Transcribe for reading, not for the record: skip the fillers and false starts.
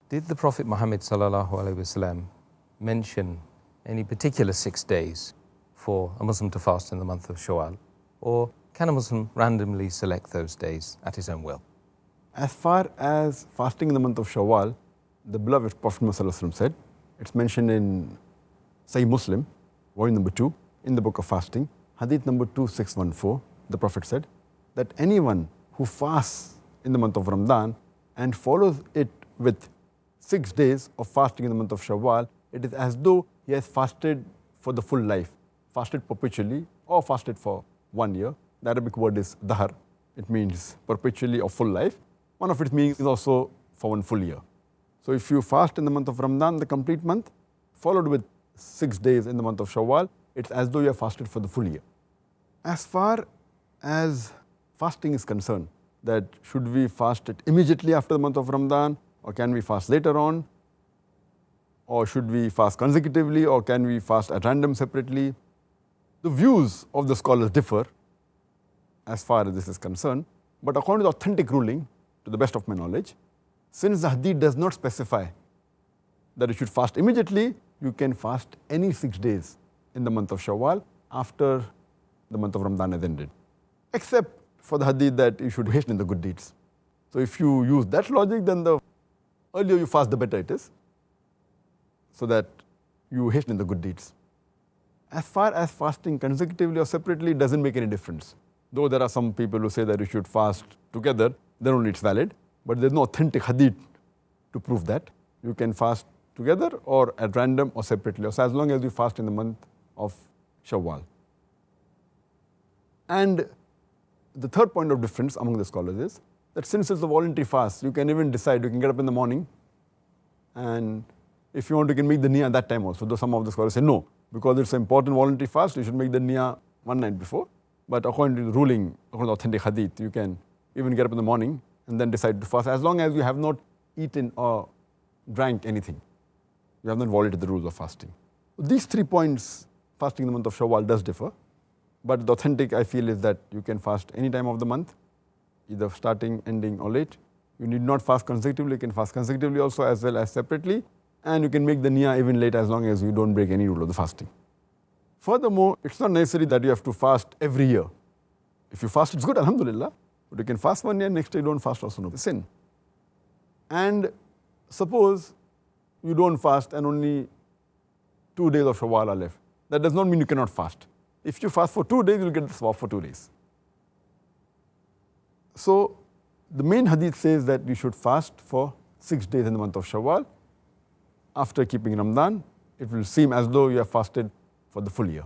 Did the Prophet Muhammad ﷺ mention any particular 6 days for a Muslim to fast in the month of Shawwal? Or can a Muslim randomly select those days at his own will? As far as fasting in the month of Shawwal, the beloved Prophet Muhammad said, it's mentioned in Sahih Muslim, volume number 2, in the book of fasting, hadith number 2614, the Prophet said that anyone who fasts in the month of Ramadan and follows it with 6 days of fasting in the month of Shawwal, it is as though he has fasted for the full life, fasted perpetually or fasted for 1 year. The Arabic word is dahar. It means perpetually or full life. One of its meanings is also for 1 full year. So if you fast in the month of Ramadan, the complete month, followed with 6 days in the month of Shawwal, it's as though you have fasted for the full year. As far as fasting is concerned, that should we fast it immediately after the month of Ramadan, or can we fast later on, or should we fast consecutively, or can we fast at random separately? The views of the scholars differ as far as this is concerned, but according to the authentic ruling, to the best of my knowledge, since the hadith does not specify that you should fast immediately, you can fast any 6 days in the month of Shawwal after the month of Ramadan has ended, except for the hadith that you should hasten the good deeds. So if you use that logic, then the earlier you fast, the better it is, so that you hasten the good deeds. As far as fasting consecutively or separately, it doesn't make any difference. Though there are some people who say that you should fast together, then only it's valid, but there's no authentic hadith to prove that. You can fast together or at random or separately, so as long as you fast in the month of Shawwal. And the third point of difference among the scholars is that since it's a voluntary fast, you can even decide, you can get up in the morning, and if you want, you can make the niyyah at that time also. Though some of the scholars say no, because it's an important voluntary fast, you should make the niyyah one night before. But according to the ruling, according to authentic hadith, you can even get up in the morning and then decide to fast, as long as you have not eaten or drank anything. You have not violated the rules of fasting. These 3 points, fasting in the month of Shawwal does differ. But the authentic, I feel, is that you can fast any time of the month, either starting, ending, or late. You need not fast consecutively. You can fast consecutively also as well as separately. And you can make the niyyah even late as long as you don't break any rule of the fasting. Furthermore, it's not necessary that you have to fast every year. If you fast, it's good, alhamdulillah. But you can fast 1 year, next day you don't fast, also no sin. And suppose you don't fast and only 2 days of Shawwal are left. That does not mean you cannot fast. If you fast for 2 days, you'll get the sawab for 2 days. So the main hadith says that you should fast for 6 days in the month of Shawwal. After keeping Ramadan, it will seem as though you have fasted for the full year.